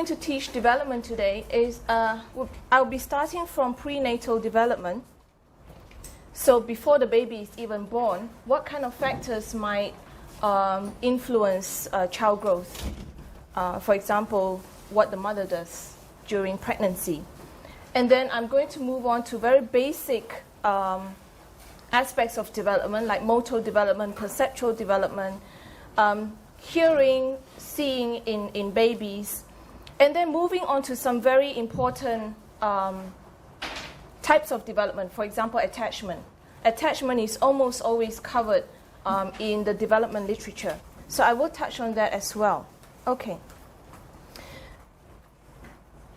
going to teach development today is I'll be starting from prenatal development. So before the baby is even born, what kind of factors might influence child growth? For example, what the mother does during pregnancy. And then I'm going to move on to very basic aspects of development, like motor development, perceptual development, hearing, seeing in babies, and then moving on to some very important types of development. For example, attachment. Attachment is almost always covered in the development literature. So I will touch on that as well. Okay.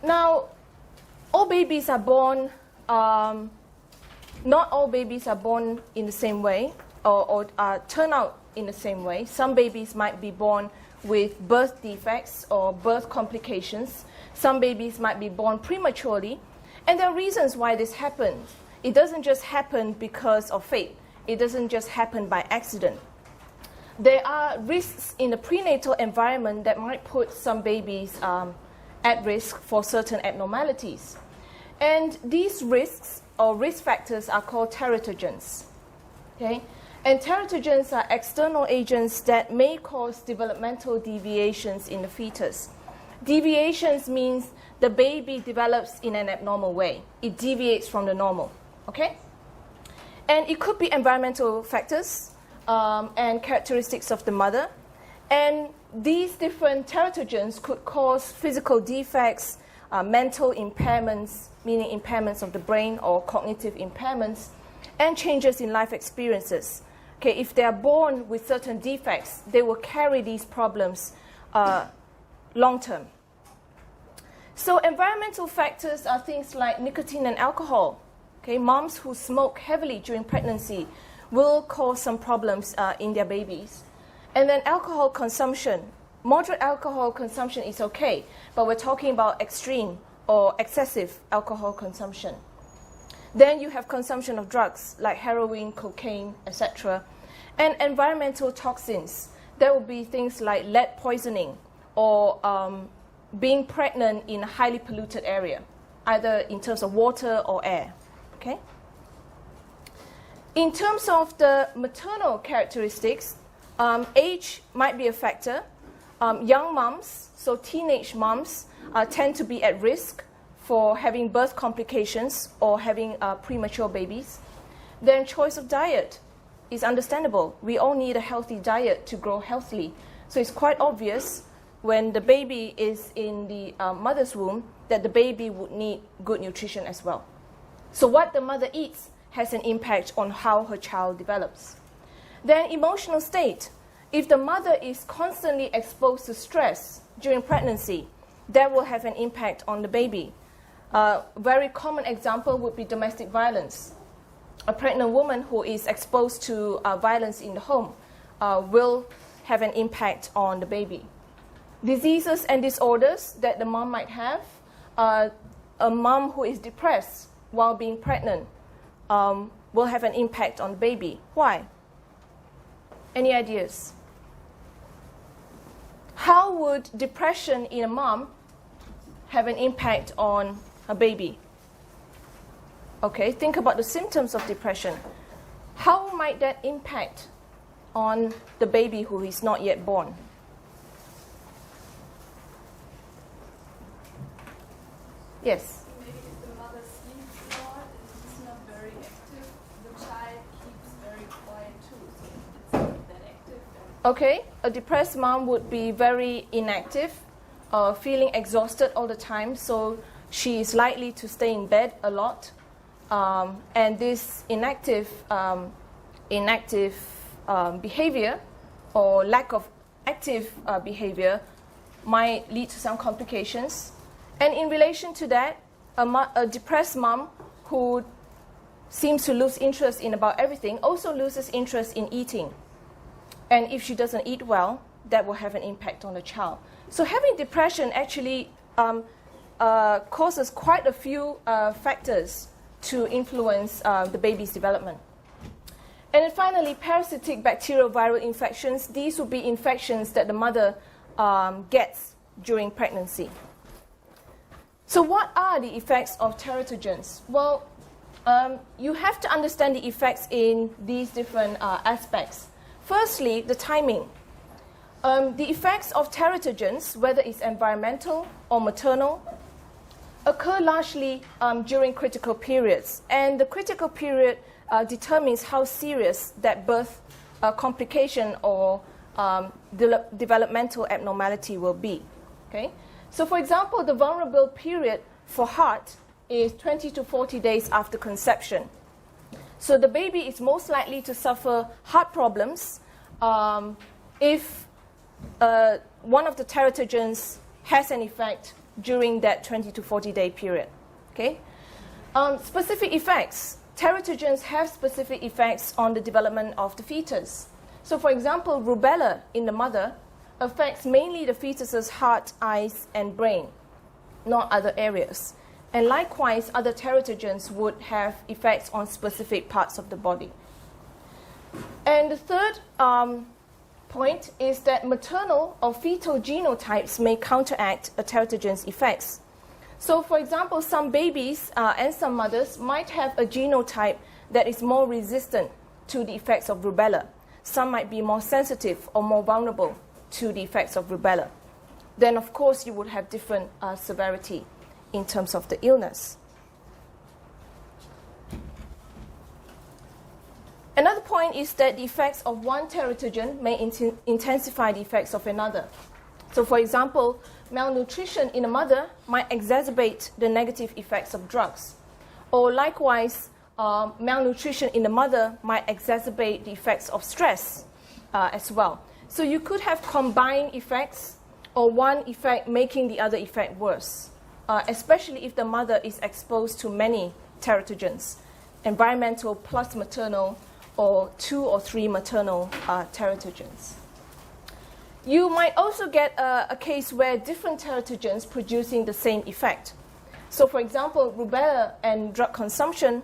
Now, all babies are born, not all babies are born in the same way or turn out in the same way. Some babies might be born with birth defects or birth complications. Some babies might be born prematurely. And there are reasons why this happens. It doesn't just happen because of fate. It doesn't just happen by accident. There are risks in the prenatal environment that might put some babies at risk for certain abnormalities. And these risks or risk factors are called teratogens. Okay? And teratogens are external agents that may cause developmental deviations in the fetus. Deviations means the baby develops in an abnormal way. It deviates from the normal. Okay? And it could be environmental factors and characteristics of the mother. And these different teratogens could cause physical defects, mental impairments, meaning impairments of the brain or cognitive impairments, and changes in life experiences. Okay, if they are born with certain defects, they will carry these problems long term. So environmental factors are things like nicotine and alcohol. Okay, moms who smoke heavily during pregnancy will cause some problems in their babies. And then alcohol consumption. Moderate alcohol consumption is okay, but we're talking about extreme or excessive alcohol consumption. Then you have consumption of drugs like heroin, cocaine, etc. And environmental toxins. There will be things like lead poisoning or being pregnant in a highly polluted area, either in terms of water or air. Okay? In terms of the maternal characteristics, age might be a factor. Young moms, so teenage moms, tend to be at risk for having birth complications or having premature babies. Then choice of diet is understandable. We all need a healthy diet to grow healthily. So it's quite obvious when the baby is in the mother's womb that the baby would need good nutrition as well. So what the mother eats has an impact on how her child develops. Then emotional state. If the mother is constantly exposed to stress during pregnancy, that will have an impact on the baby. A very common example would be domestic violence. A pregnant woman who is exposed to violence in the home will have an impact on the baby. Diseases and disorders that the mom might have. A mom who is depressed while being pregnant will have an impact on the baby. Why? Any ideas? How would depression in a mom have an impact on a baby? Okay, think about the symptoms of depression. How might that impact on the baby who is not yet born? Yes? Maybe if the mother sleeps a lot and is not very active, the child keeps very quiet too, so it's not that active. Okay, a depressed mom would be very inactive, feeling exhausted all the time, so she is likely to stay in bed a lot. And this inactive behavior or lack of active behavior might lead to some complications. And in relation to that, a depressed mom who seems to lose interest in about everything also loses interest in eating. And if she doesn't eat well, that will have an impact on the child. So having depression actually causes quite a few factors to influence the baby's development. And then finally, parasitic bacterial viral infections. These will be infections that the mother gets during pregnancy. So what are the effects of teratogens? Well, you have to understand the effects in these different aspects. Firstly, the timing. The effects of teratogens, whether it's environmental or maternal, occur largely during critical periods. And the critical period determines how serious that birth complication or developmental abnormality will be. Okay? So for example, the vulnerable period for heart is 20 to 40 days after conception. So the baby is most likely to suffer heart problems if one of the teratogens has an effect during that 20 to 40 day period. Okay? Specific effects. Teratogens have specific effects on the development of the fetus. So for example, rubella in the mother affects mainly the fetus's heart, eyes, and brain, not other areas. And likewise, other teratogens would have effects on specific parts of the body. And the third point is that maternal or fetal genotypes may counteract a teratogen's effects. So for example, some babies and some mothers might have a genotype that is more resistant to the effects of rubella. Some might be more sensitive or more vulnerable to the effects of rubella. Then of course you would have different severity in terms of the illness. Another point is that the effects of one teratogen may intensify the effects of another. So for example, malnutrition in a mother might exacerbate the negative effects of drugs. Or likewise, malnutrition in the mother might exacerbate the effects of stress as well. So you could have combined effects or one effect making the other effect worse, especially if the mother is exposed to many teratogens, environmental plus maternal, or 2 or 3 maternal teratogens. You might also get a case where different teratogens producing the same effect. So for example, rubella and drug consumption,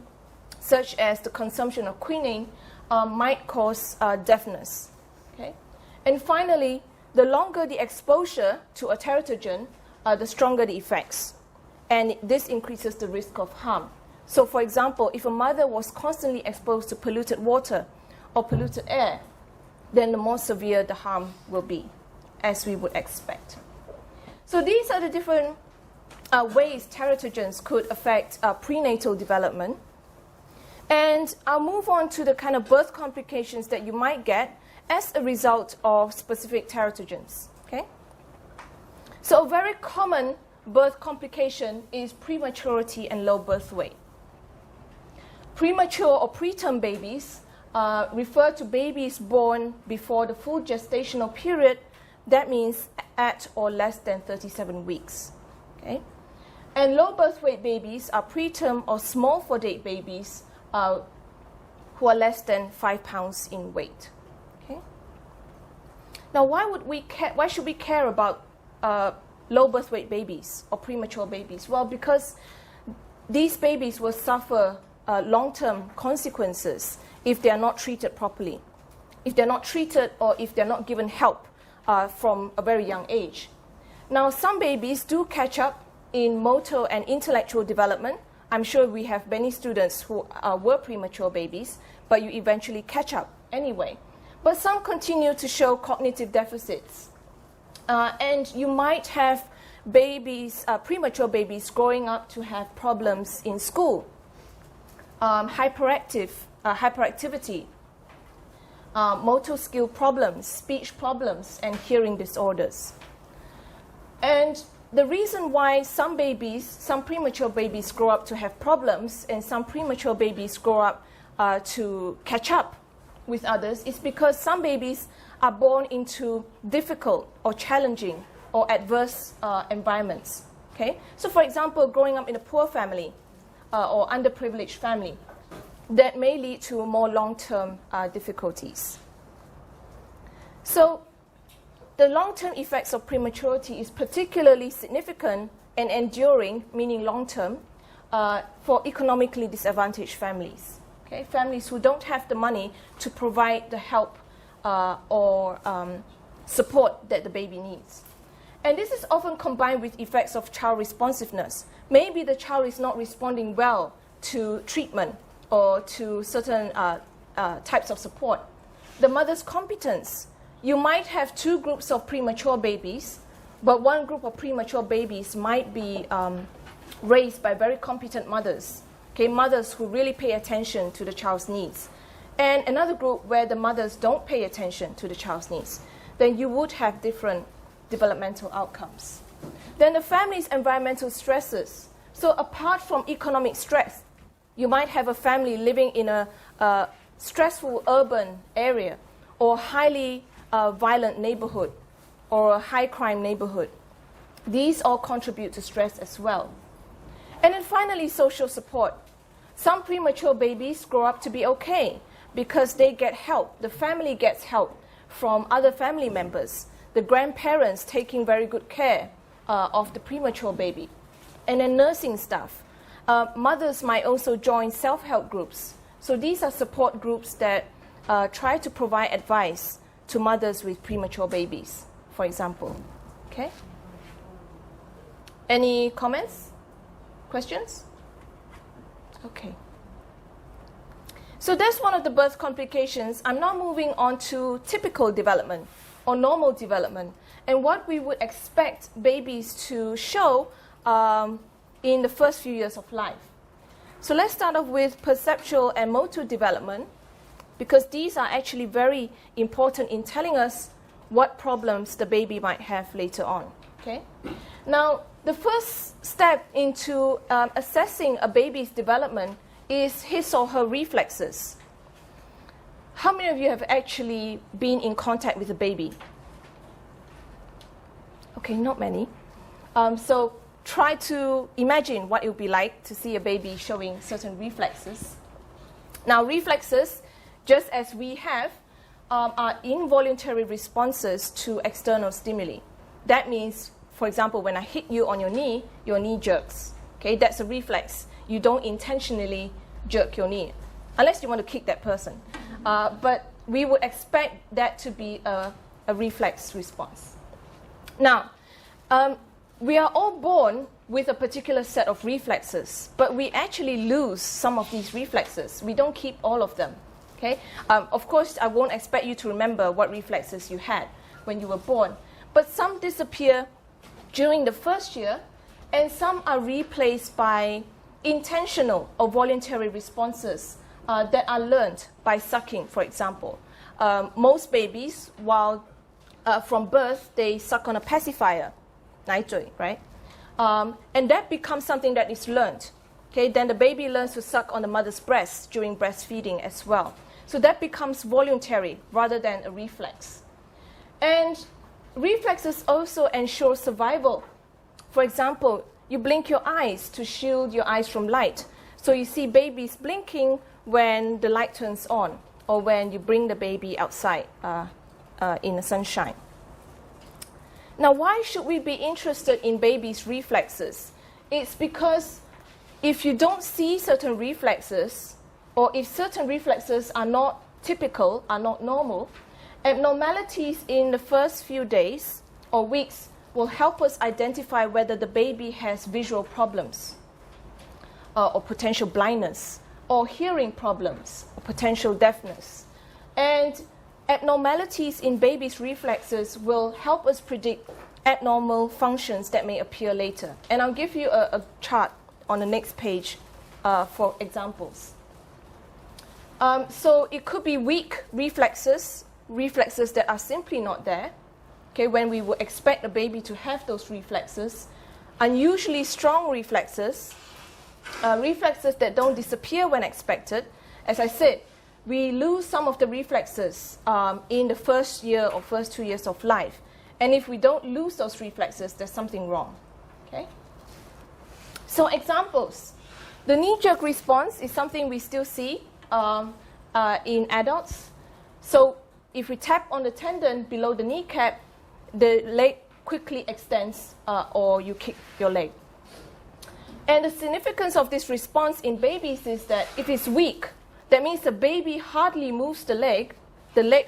such as the consumption of quinine, might cause deafness. Okay? And finally, the longer the exposure to a teratogen, the stronger the effects. And this increases the risk of harm. So for example, if a mother was constantly exposed to polluted water or polluted air, then the more severe the harm will be, as we would expect. So these are the different ways teratogens could affect prenatal development. And I'll move on to the kind of birth complications that you might get as a result of specific teratogens. Okay? So a very common birth complication is prematurity and low birth weight. Premature or preterm babies refer to babies born before the full gestational period. That means at or less than 37 weeks. Okay? And low birth weight babies are preterm or small for date babies who are less than 5 pounds in weight. Okay? Now, why should we care about low birth weight babies or premature babies? Well, because these babies will suffer long-term consequences if they are not treated properly, if they're not treated or if they're not given help from a very young age. Now, some babies do catch up in motor and intellectual development. I'm sure we have many students who were premature babies, but you eventually catch up anyway. But some continue to show cognitive deficits. And you might have babies, premature babies, growing up to have problems in school, hyperactivity, motor skill problems, speech problems, and hearing disorders. And the reason why some premature babies grow up to have problems and some premature babies grow up to catch up with others is because some babies are born into difficult or challenging or adverse environments. Okay? So for example, growing up in a poor family or underprivileged family, that may lead to more long-term difficulties. So the long-term effects of prematurity is particularly significant and enduring, meaning long-term, for economically disadvantaged families. Okay? Families who don't have the money to provide the help or support that the baby needs. And this is often combined with effects of child responsiveness. Maybe the child is not responding well to treatment or to certain types of support. The mother's competence. You might have two groups of premature babies, but one group of premature babies might be raised by very competent mothers, okay, mothers who really pay attention to the child's needs. And another group where the mothers don't pay attention to the child's needs. Then you would have different developmental outcomes. Then the family's environmental stresses. So apart from economic stress, you might have a family living in a stressful urban area or highly violent neighborhood or a high crime neighborhood. These all contribute to stress as well. And then finally, social support. Some premature babies grow up to be okay because they get help. The family gets help from other family members. The grandparents taking very good care of the premature baby. And then nursing staff. Mothers might also join self-help groups. So these are support groups that try to provide advice to mothers with premature babies, for example. Okay? Any comments? Questions? Okay. So that's one of the birth complications. I'm now moving on to typical development or normal development and what we would expect babies to show in the first few years of life. So let's start off with perceptual and motor development because these are actually very important in telling us what problems the baby might have later on. Okay? Now, the first step into assessing a baby's development is his or her reflexes. How many of you have actually been in contact with a baby? Okay, not many. So try to imagine what it would be like to see a baby showing certain reflexes. Now, reflexes, just as we have, are involuntary responses to external stimuli. That means, for example, when I hit you on your knee jerks. Okay, that's a reflex. You don't intentionally jerk your knee, unless you want to kick that person. But we would expect that to be a reflex response. Now, we are all born with a particular set of reflexes, but we actually lose some of these reflexes. We don't keep all of them. Okay? Of course, I won't expect you to remember what reflexes you had when you were born, but some disappear during the first year, and some are replaced by intentional or voluntary responses that are learned by sucking, for example. Most babies, while from birth, they suck on a pacifier, 奶嘴, right? And that becomes something that is learned. Okay, then the baby learns to suck on the mother's breast during breastfeeding as well. So that becomes voluntary rather than a reflex. And reflexes also ensure survival. For example, you blink your eyes to shield your eyes from light. So you see babies blinking when the light turns on or when you bring the baby outside in the sunshine. Now, why should we be interested in babies' reflexes? It's because if you don't see certain reflexes, or if certain reflexes are not typical, are not normal, abnormalities in the first few days or weeks will help us identify whether the baby has visual problems or potential blindness, or hearing problems or potential deafness. And abnormalities in babies' reflexes will help us predict abnormal functions that may appear later. And I'll give you a chart on the next page for examples. So it could be weak reflexes, reflexes that are simply not there, okay, when we would expect a baby to have those reflexes. Unusually strong reflexes, reflexes that don't disappear when expected. As I said, we lose some of the reflexes in the first year or first 2 years of life. And if we don't lose those reflexes, there's something wrong. Okay? So examples. The knee-jerk response is something we still see in adults. So if we tap on the tendon below the kneecap, the leg quickly extends or you kick your leg. And the significance of this response in babies is that if it's weak, that means the baby hardly moves the leg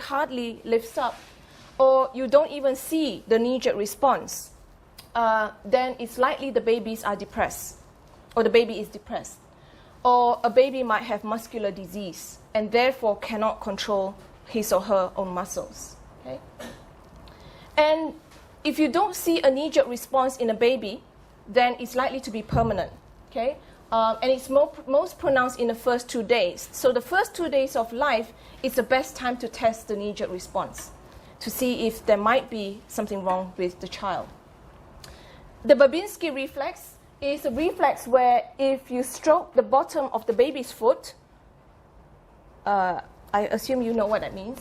hardly lifts up, or you don't even see the knee-jerk response. then it's likely the babies are depressed, or the baby is depressed. Or a baby might have muscular disease and therefore cannot control his or her own muscles. Okay? And if you don't see a knee-jerk response in a baby, then it's likely to be permanent. Okay? And it's most pronounced in the first 2 days. So the first 2 days of life is the best time to test the knee-jerk response, to see if there might be something wrong with the child. The Babinski reflex is a reflex where if you stroke the bottom of the baby's foot, I assume you know what that means,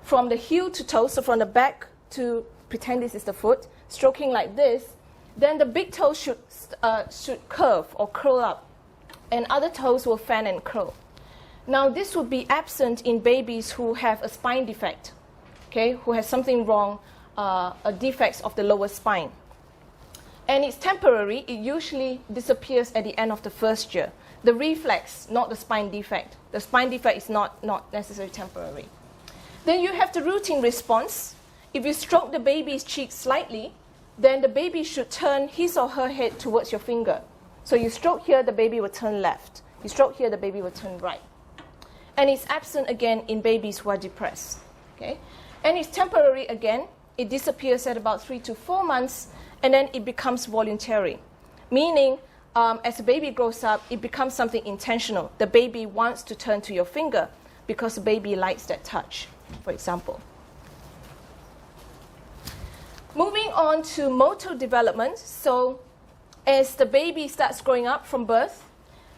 from the heel to toe, so from the back to, pretend this is the foot, stroking like this, then the big toe should curve or curl up, and other toes will fan and curl. Now, this would be absent in babies who have a spine defect, okay, who has something wrong, a defect of the lower spine. And it's temporary. It usually disappears at the end of the first year. The reflex, not the spine defect. The spine defect is not necessarily temporary. Then you have the routine response. If you stroke the baby's cheek slightly, then the baby should turn his or her head towards your finger. So you stroke here, the baby will turn left. You stroke here, the baby will turn right. And it's absent again in babies who are depressed. Okay? And it's temporary again. It disappears at about 3 to 4 months, and then it becomes voluntary, meaning as the baby grows up, it becomes something intentional. The baby wants to turn to your finger because the baby likes that touch, for example. Moving on to motor development. So as the baby starts growing up from birth,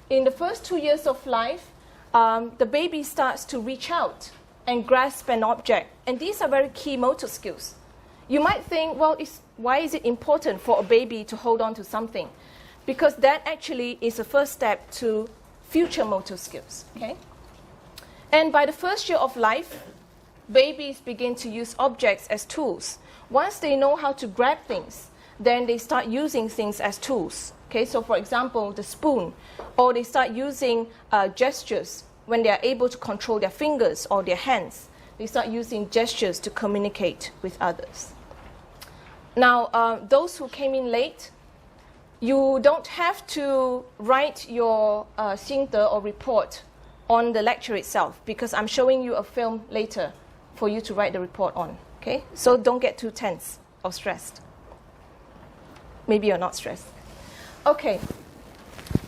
in the first 2 years of life, the baby starts to reach out and grasp an object. And these are very key motor skills. You might think, well, why is it important for a baby to hold on to something? Because that actually is the first step to future motor skills. Okay? And by the first year of life, babies begin to use objects as tools. Once they know how to grab things, then they start using things as tools. Okay? So for example, the spoon, or they start using gestures when they are able to control their fingers or their hands. They start using gestures to communicate with others. Now, those who came in late, you don't have to write your 心得 or report on the lecture itself, because I'm showing you a film later for you to write the report on. Okay? So don't get too tense or stressed. Maybe you're not stressed. Okay.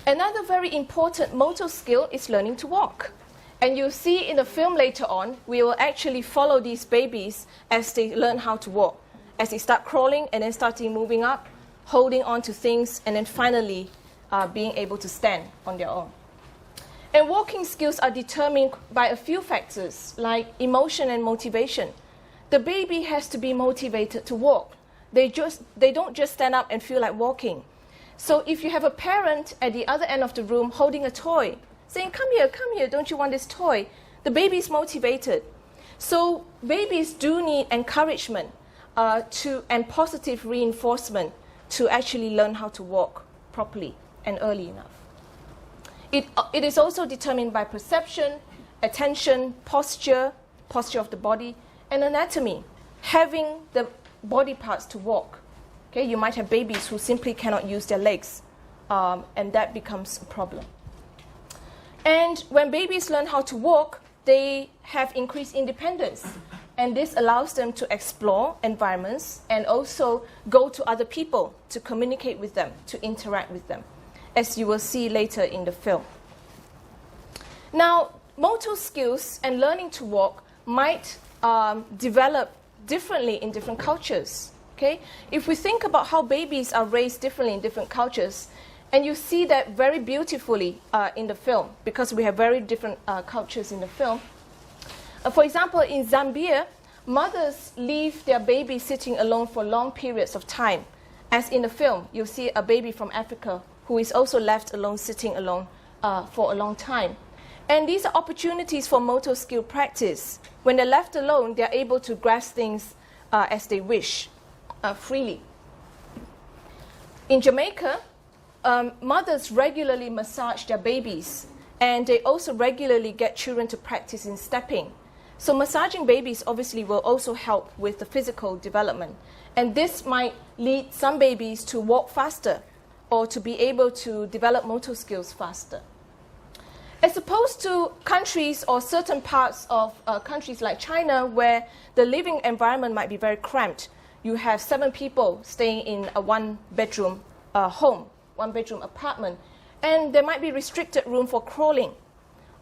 Another very important motor skill is learning to walk. And you'll see in the film later on, we will actually follow these babies as they learn how to walk, as they start crawling and then starting moving up, holding on to things, and then finally being able to stand on their own. And walking skills are determined by a few factors, like emotion and motivation. The baby has to be motivated to walk. They don't just stand up and feel like walking. So if you have a parent at the other end of the room holding a toy, saying, come here, don't you want this toy? The baby is motivated. So babies do need encouragement and positive reinforcement to actually learn how to walk properly and early enough. It is also determined by perception, attention, posture of the body, and anatomy, having the body parts to walk. Okay, you might have babies who simply cannot use their legs, and that becomes a problem. And when babies learn how to walk, they have increased independence. And this allows them to explore environments and also go to other people to communicate with them, to interact with them, as you will see later in the film. Now, motor skills and learning to walk might develop differently in different cultures. Okay? If we think about how babies are raised differently in different cultures, and you see that very beautifully in the film, because we have very different cultures in the film. For example, in Zambia, mothers leave their baby sitting alone for long periods of time. As in the film, you'll see a baby from Africa who is also left alone, sitting alone for a long time. And these are opportunities for motor skill practice. When they're left alone, they're able to grasp things as they wish, freely. In Jamaica, mothers regularly massage their babies, and they also regularly get children to practice in stepping. So massaging babies obviously will also help with the physical development. And this might lead some babies to walk faster or to be able to develop motor skills faster. As opposed to countries or certain parts of countries like China where the living environment might be very cramped. You have 7 people staying in a one-bedroom home, one-bedroom apartment, and there might be restricted room for crawling.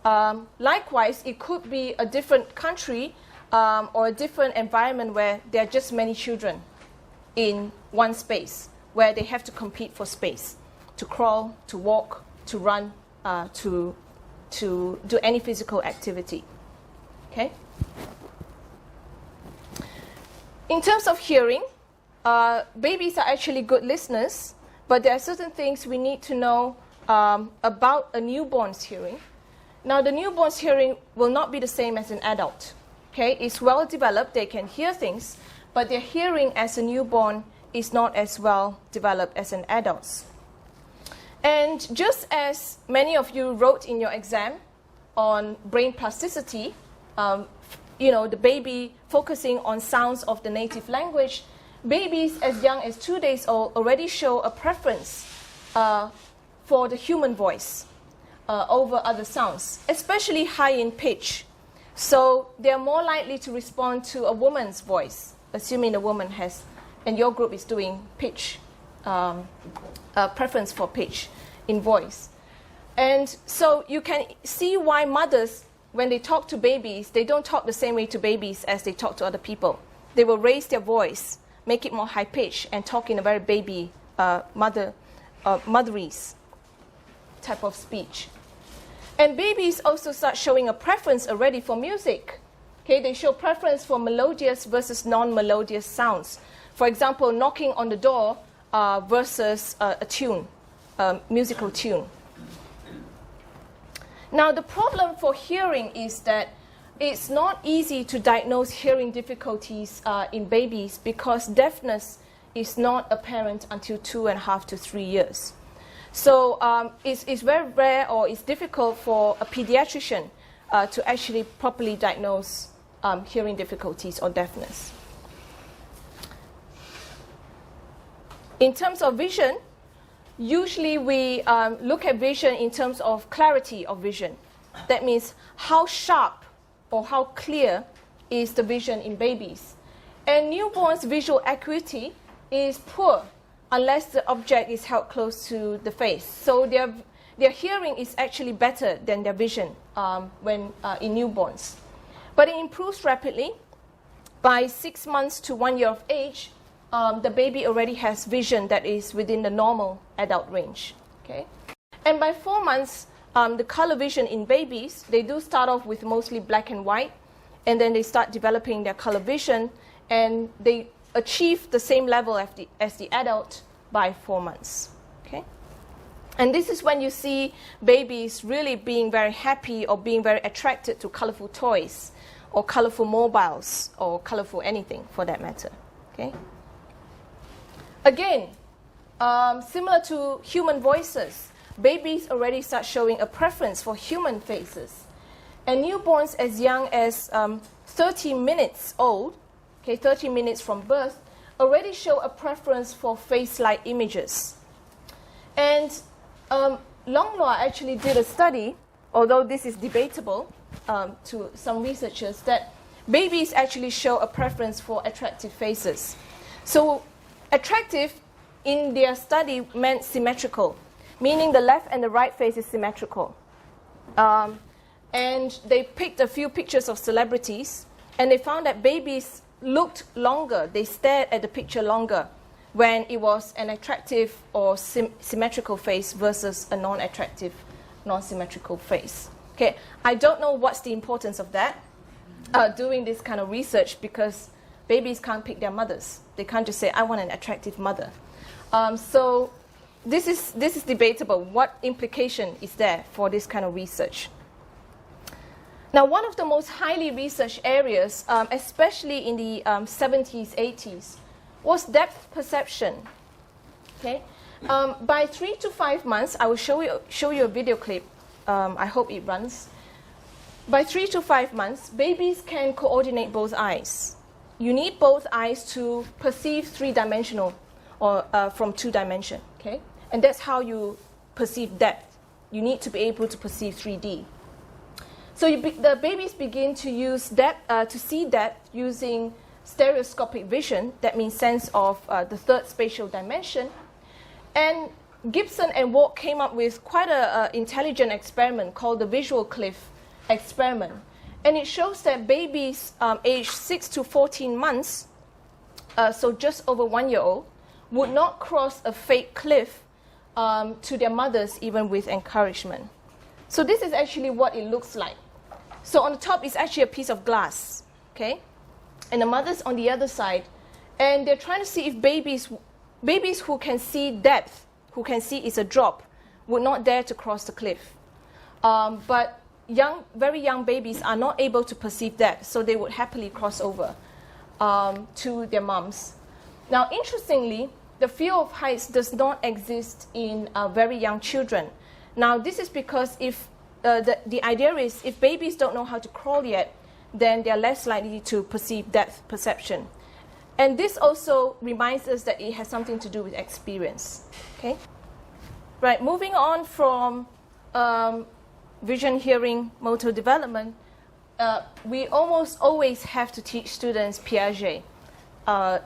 Likewise, it could be a different country or a different environment where there are just many children in one space, where they have to compete for space, to crawl, to walk, to run, to do any physical activity. Okay? In terms of hearing, babies are actually good listeners, but there are certain things we need to know about a newborn's hearing. Now, the newborn's hearing will not be the same as an adult. Okay? It's well developed, they can hear things, but their hearing as a newborn is not as well developed as an adult's. And just as many of you wrote in your exam on brain plasticity, the baby focusing on sounds of the native language, babies as young as 2 days old already show a preference for the human voice over other sounds, especially high in pitch. So they're more likely to respond to a woman's voice, assuming the woman has, and your group is doing pitch, preference for pitch in voice. And so you can see why mothers, when they talk to babies, they don't talk the same way to babies as they talk to other people. They will raise their voice, make it more high pitch, and talk in a very baby, motherese type of speech. And babies also start showing a preference already for music. Okay, they show preference for melodious versus non-melodious sounds. For example, knocking on the door versus a tune, musical tune. Now, the problem for hearing is that it's not easy to diagnose hearing difficulties in babies because deafness is not apparent until 2.5 to 3 years. So it's very rare, or it's difficult for a pediatrician to actually properly diagnose hearing difficulties or deafness. In terms of vision, usually we look at vision in terms of clarity of vision. That means how sharp or how clear is the vision in babies. And newborns' visual acuity is poor unless the object is held close to the face. So their hearing is actually better than their vision when in newborns. But it improves rapidly. By 6 months to 1 year of age, the baby already has vision that is within the normal adult range. Okay? And by 4 months, the color vision in babies, they do start off with mostly black and white, and then they start developing their color vision, and they achieve the same level as the adult by 4 months. Okay? And this is when you see babies really being very happy or being very attracted to colorful toys or colorful mobiles or colorful anything for that matter. Okay? Again, similar to human voices, babies already start showing a preference for human faces. And newborns as young as 30 minutes old, okay, 30 minutes from birth, already show a preference for face-like images. And Longlor actually did a study, although this is debatable to some researchers, that babies actually show a preference for attractive faces. So attractive in their study meant symmetrical, meaning the left and the right face is symmetrical. And they picked a few pictures of celebrities, and they found that babies looked longer, they stared at the picture longer when it was an attractive or symmetrical face versus a non-attractive, non-symmetrical face. Okay, I don't know what's the importance of that, doing this kind of research, because babies can't pick their mothers. They can't just say, I want an attractive mother. So this is debatable. What implication is there for this kind of research? Now, one of the most highly researched areas, especially in the 70s, 80s, was depth perception. Okay? By 3 to 5 months, I will show you a video clip. I hope it runs. By 3 to 5 months, babies can coordinate both eyes. You need both eyes to perceive three-dimensional or from two dimension, okay? And that's how you perceive depth. You need to be able to perceive 3D. So the babies begin to use depth, to see depth using stereoscopic vision. That means sense of the third spatial dimension. And Gibson and Ward came up with quite an intelligent experiment called the visual cliff experiment. And it shows that babies aged 6 to 14 months, so just over 1 year old, would not cross a fake cliff to their mothers even with encouragement. So this is actually what it looks like. So on the top is actually a piece of glass, okay? And the mother's on the other side. And they're trying to see if babies who can see depth, who can see it's a drop, would not dare to cross the cliff. But very young babies are not able to perceive depth, so they would happily cross over to their moms. Now, interestingly, the fear of heights does not exist in very young children. Now, this is because if the idea is if babies don't know how to crawl yet, then they're less likely to perceive depth perception. And this also reminds us that it has something to do with experience. Okay? Right, moving on from vision, hearing, motor development, we almost always have to teach students Piaget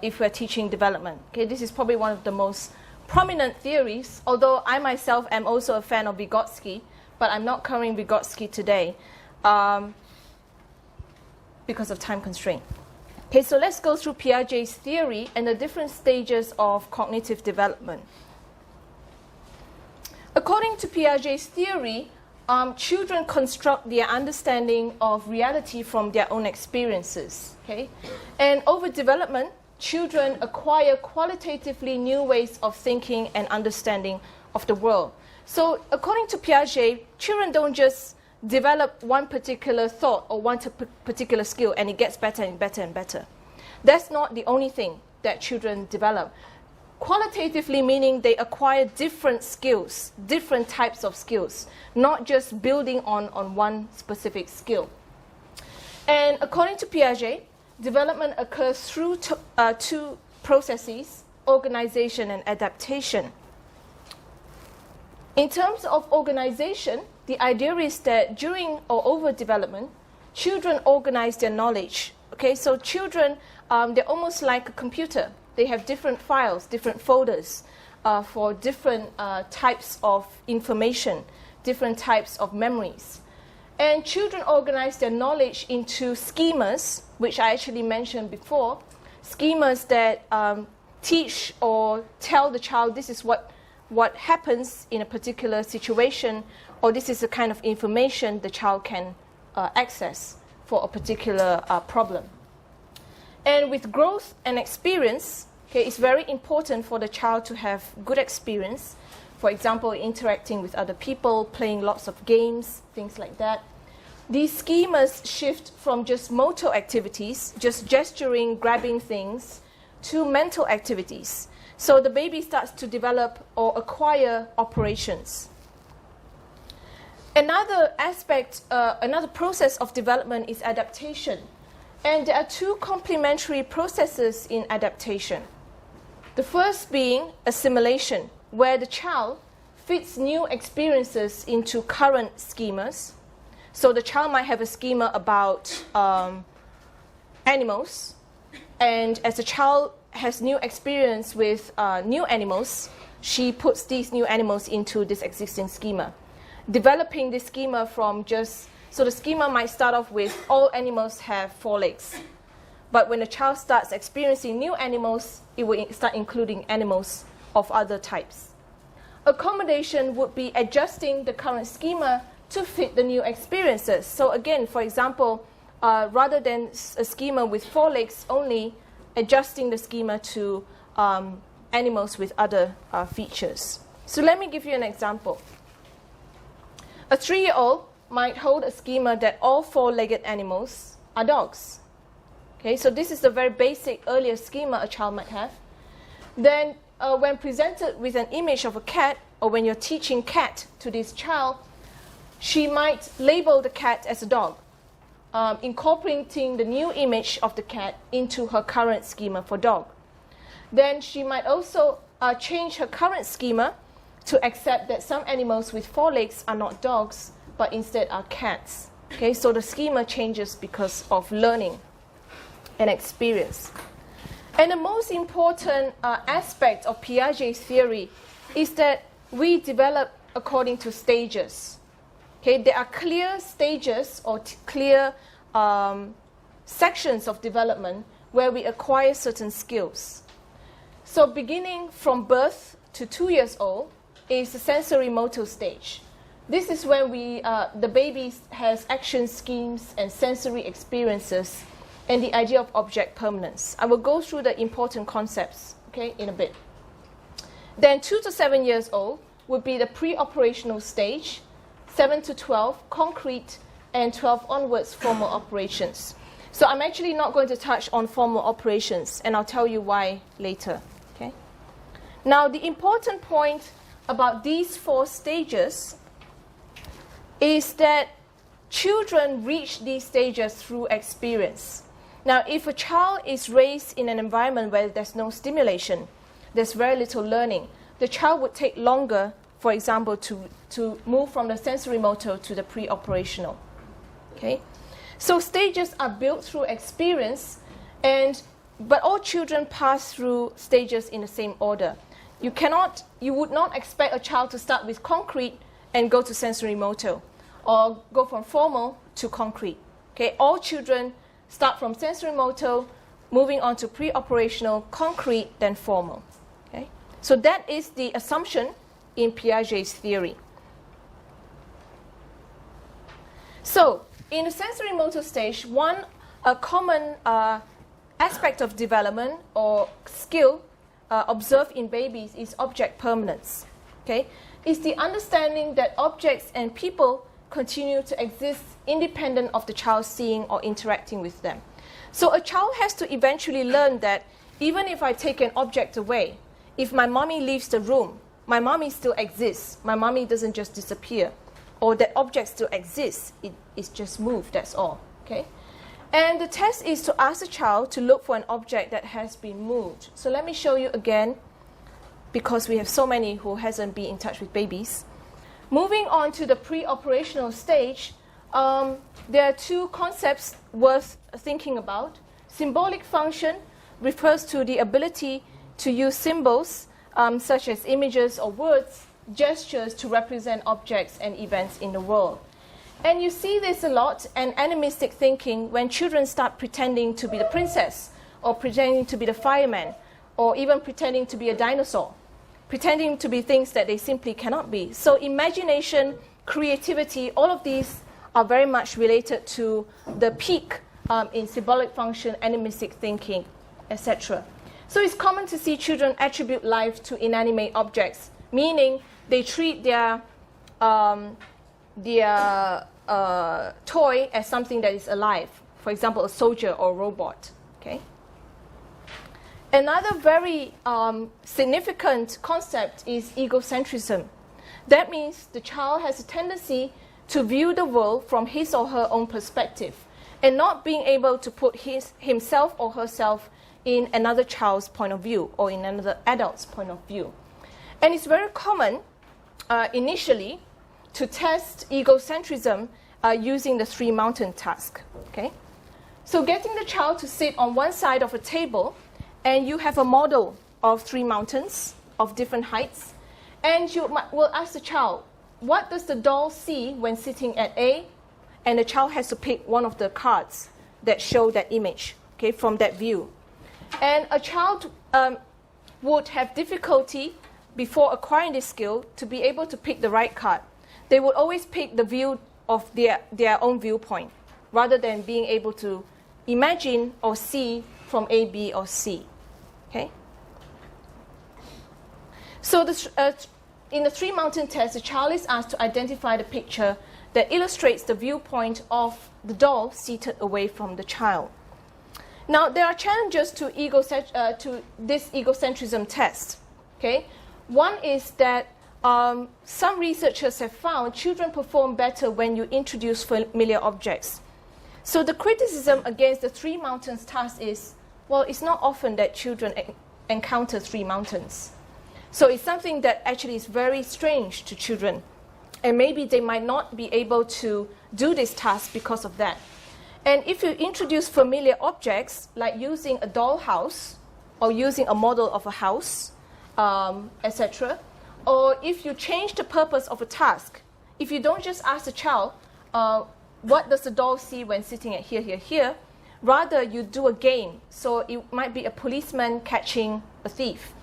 if we're teaching development. Okay, this is probably one of the most prominent theories, although I myself am also a fan of Vygotsky, but I'm not covering Vygotsky today because of time constraint. Okay, so let's go through Piaget's theory and the different stages of cognitive development. According to Piaget's theory, children construct their understanding of reality from their own experiences. Okay? And over development, children acquire qualitatively new ways of thinking and understanding of the world. So according to Piaget, children don't just develop one particular thought or one particular skill and it gets better and better and better. That's not the only thing that children develop. Qualitatively meaning they acquire different skills, different types of skills, not just building on one specific skill. And according to Piaget, development occurs through two processes, organization and adaptation. In terms of organization, the idea is that during or over development, children organize their knowledge. Okay, so children, they're almost like a computer. They have different files, different folders for different types of information, different types of memories. And children organize their knowledge into schemas, which I actually mentioned before, schemas that teach or tell the child this is what happens in a particular situation, or this is the kind of information the child can access for a particular problem. And with growth and experience, okay, it's very important for the child to have good experience. For example, interacting with other people, playing lots of games, things like that. These schemas shift from just motor activities, just gesturing, grabbing things, to mental activities. So the baby starts to develop or acquire operations. Another aspect, another process of development is adaptation. And there are two complementary processes in adaptation. The first being assimilation, where the child fits new experiences into current schemas. So the child might have a schema about animals, and as the child has new experience with new animals, she puts these new animals into this existing schema. Developing this schema from so the schema might start off with all animals have 4 legs. But when the child starts experiencing new animals, it will start including animals of other types. Accommodation would be adjusting the current schema to fit the new experiences. So again, for example, rather than a schema with 4 legs only, adjusting the schema to animals with other features. So let me give you an example. A 3-year-old might hold a schema that all 4-legged animals are dogs. Okay, so this is the very basic earlier schema a child might have. Then when presented with an image of a cat, or when you're teaching cat to this child, she might label the cat as a dog. incorporating the new image of the cat into her current schema for dog. Then she might also change her current schema to accept that some animals with 4 legs are not dogs, but instead are cats. Okay, so the schema changes because of learning and experience. And the most important aspect of Piaget's theory is that we develop according to stages. Okay, there are clear stages or clear sections of development where we acquire certain skills. So beginning from birth to 2 years old is the sensorimotor stage. This is when the baby has action schemes and sensory experiences and the idea of object permanence. I will go through the important concepts, okay, in a bit. Then 2 to 7 years old would be the pre-operational stage, 7 to 12, concrete, and 12 onwards, formal operations. So I'm actually not going to touch on formal operations, and I'll tell you why later, okay? Now, the important point about these 4 stages is that children reach these stages through experience. Now, if a child is raised in an environment where there's no stimulation, there's very little learning, the child would take longer, for example, to move from the sensorimotor to the pre-operational. Okay? So stages are built through experience, but all children pass through stages in the same order. You would not expect a child to start with concrete and go to sensorimotor, or go from formal to concrete. Okay? All children start from sensorimotor, moving on to pre-operational, concrete, then formal. Okay? So that is the assumption in Piaget's theory. So in the sensorimotor stage, a common aspect of development or skill observed in babies is object permanence. Okay? It's the understanding that objects and people continue to exist independent of the child seeing or interacting with them. So a child has to eventually learn that even if I take an object away, if my mommy leaves the room, my mommy still exists. My mommy doesn't just disappear. Or that object still exists. It's just moved, that's all. Okay? And the test is to ask the child to look for an object that has been moved. So let me show you again, because we have so many who hasn't been in touch with babies. Moving on to the pre-operational stage, there are 2 concepts worth thinking about. Symbolic function refers to the ability to use symbols, such as images or words, gestures to represent objects and events in the world. And you see this a lot in animistic thinking when children start pretending to be the princess, or pretending to be the fireman, or even pretending to be a dinosaur, pretending to be things that they simply cannot be. So imagination, creativity, all of these are very much related to the peak in symbolic function, animistic thinking, etc. So it's common to see children attribute life to inanimate objects, meaning they treat their toy as something that is alive. For example, a soldier or a robot. Okay? Another very significant concept is egocentrism. That means the child has a tendency to view the world from his or her own perspective and not being able to put himself or herself in another child's point of view or in another adult's point of view. And it's very common initially to test egocentrism using the 3 mountain task. Okay? So getting the child to sit on one side of a table, and you have a model of 3 mountains of different heights, and you will ask the child, what does the doll see when sitting at A? And the child has to pick one of the cards that show that image, okay, from that view. And a child would have difficulty before acquiring this skill to be able to pick the right card. They would always pick the view of their own viewpoint rather than being able to imagine or see from A, B, or C. Okay? So in the 3 mountain test, the child is asked to identify the picture that illustrates the viewpoint of the doll seated away from the child. Now, there are challenges to this egocentrism test. Okay? One is that some researchers have found children perform better when you introduce familiar objects. So the criticism against the 3 mountains task is, well, it's not often that children encounter 3 mountains. So it's something that actually is very strange to children. And maybe they might not be able to do this task because of that. And if you introduce familiar objects, like using a dollhouse, or using a model of a house, etc., or if you change the purpose of a task, if you don't just ask the child, what does the doll see when sitting at here, here, here? Rather, you do a game. So it might be a policeman catching a thief.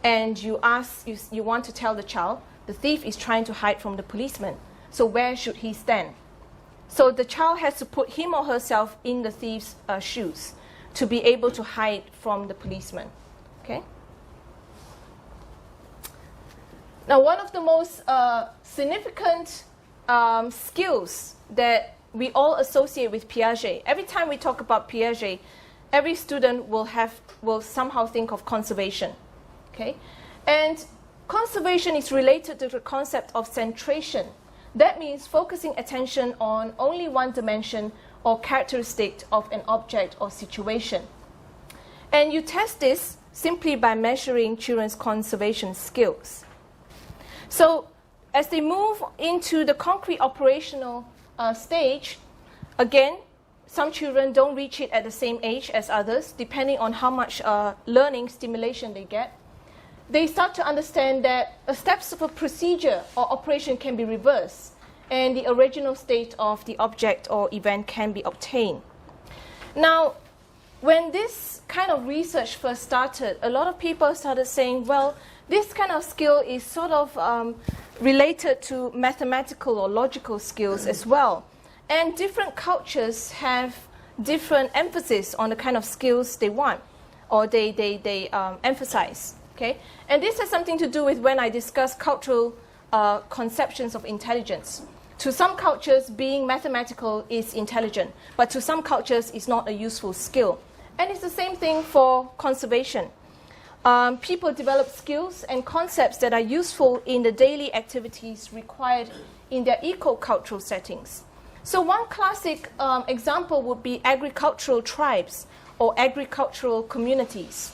And you want to tell the child, the thief is trying to hide from the policeman. So where should he stand? So the child has to put him or herself in the thief's shoes to be able to hide from the policeman. Okay? Now, one of the most significant skills that we all associate with Piaget. Every time we talk about Piaget, every student will somehow think of conservation. Okay? And conservation is related to the concept of centration. That means focusing attention on only one dimension or characteristic of an object or situation. And you test this simply by measuring children's conservation skills. So as they move into the concrete operational stage, again, some children don't reach it at the same age as others, depending on how much learning stimulation they get. They start to understand that the steps of a procedure or operation can be reversed, and the original state of the object or event can be obtained. Now, when this kind of research first started, a lot of people started saying, well, this kind of skill is sort of related to mathematical or logical skills as well. And different cultures have different emphasis on the kind of skills they want or they emphasize. Okay? And this has something to do with when I discuss cultural conceptions of intelligence. To some cultures, being mathematical is intelligent, but to some cultures, it's not a useful skill. And it's the same thing for conservation. People develop skills and concepts that are useful in the daily activities required in their eco-cultural settings. So one classic example would be agricultural tribes or agricultural communities.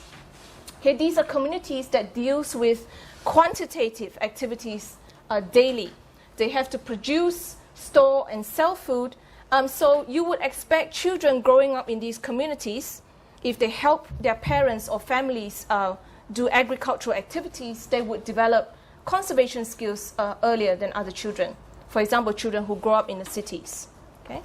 Okay, these are communities that deals with quantitative activities daily. They have to produce, store, and sell food. So you would expect children growing up in these communities, if they help their parents or families do agricultural activities, they would develop conservation skills earlier than other children. For example, children who grow up in the cities. Okay?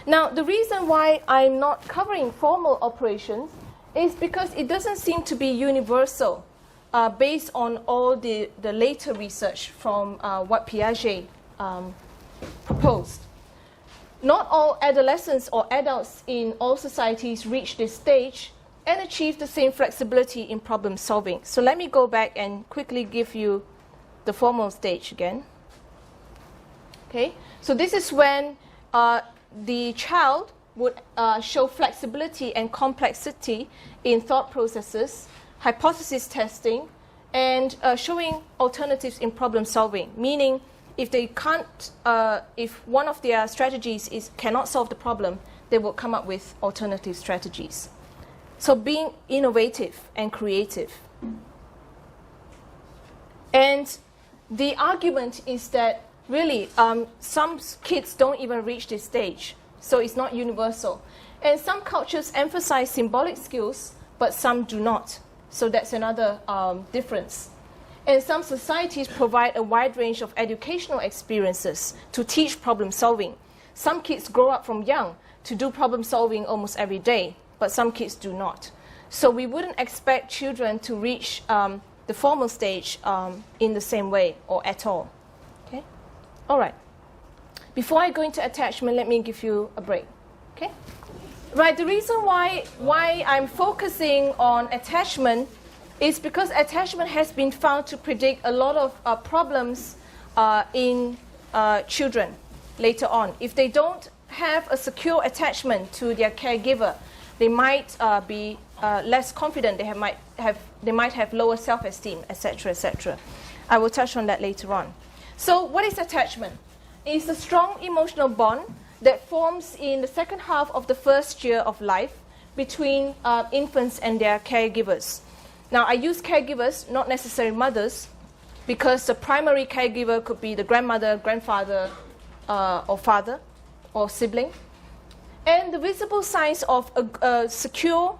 Now, the reason why I'm not covering formal operations is because it doesn't seem to be universal based on all the later research from what Piaget proposed. Not all adolescents or adults in all societies reach this stage and achieve the same flexibility in problem solving. So let me go back and quickly give you the formal stage again. Okay, so this is when the child would show flexibility and complexity in thought processes, hypothesis testing, and showing alternatives in problem solving, meaning if they can't, if one of their strategies cannot solve the problem, they will come up with alternative strategies. So being innovative and creative. And the argument is that really some kids don't even reach this stage, so it's not universal. And some cultures emphasize symbolic skills, but some do not. So that's another difference. And some societies provide a wide range of educational experiences to teach problem solving. Some kids grow up from young to do problem solving almost every day, but some kids do not. So we wouldn't expect children to reach the formal stage in the same way or at all. Okay? All right. Before I go into attachment, let me give you a break. Okay? Right, the reason why I'm focusing on attachment is because attachment has been found to predict a lot of problems in children later on. If they don't have a secure attachment to their caregiver, they might be less confident, they might have lower self-esteem, etc., etc. I will touch on that later on. So what is attachment? It's a strong emotional bond that forms in the second half of the first year of life between infants and their caregivers. Now, I use caregivers, not necessarily mothers, because the primary caregiver could be the grandmother, grandfather, or father, or sibling. And the visible signs of a secure